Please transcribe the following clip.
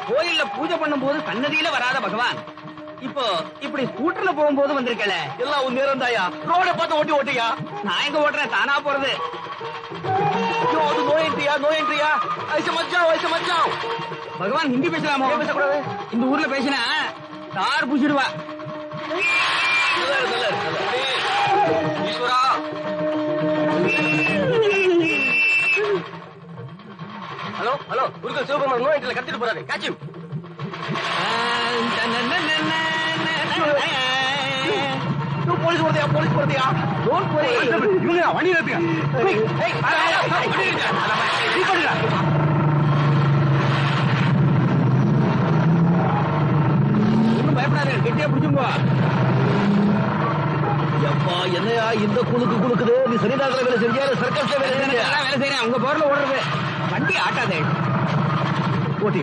கோயில்ல பூஜை பண்ணும் போது சன்னதியில வராத பகவான் இப்போ இப்படி ஸ்கூட்டர்ல போகும்போது வந்திருக்கல. எல்லாம் உன் நேரம் தாயா. ரோட பார்த்து ஓட்டி ஓட்டியா. நான் எங்க ஓட்டுறேன், தானா போறது. அது நோ என்ட்ரியா, நோ என்ட்ரியா. ஐசா மச்சான். பகவான் ஹிந்தி பேசலாமா? பேசக்கூடாது. இந்த ஊர்ல பேசினா தார் புடிச்சிடுவா. ஈஸ்வரா. ஹலோ குருக்கள் சிவபெருமான் நோ என்ட்ரில கத்திட்டு போறாரு. காட்சி. போலீஸ் போறதையா. Don't worry. இவங்க வண்டி நிறுத்துங்க. ஒன்னும் பயப்படாது, கெட்டியா பிடிச்சுங்க. எப்பா என்னையா இந்த குழுக்குது. நீ சரிதாக்கிற வேலை செஞ்சியா, சர்க்கஸ்ல வேலை செஞ்சியா? வேலை செய்யறேன், உங்க போர்ல ஓடுறது. வண்டி ஆட்டாதே.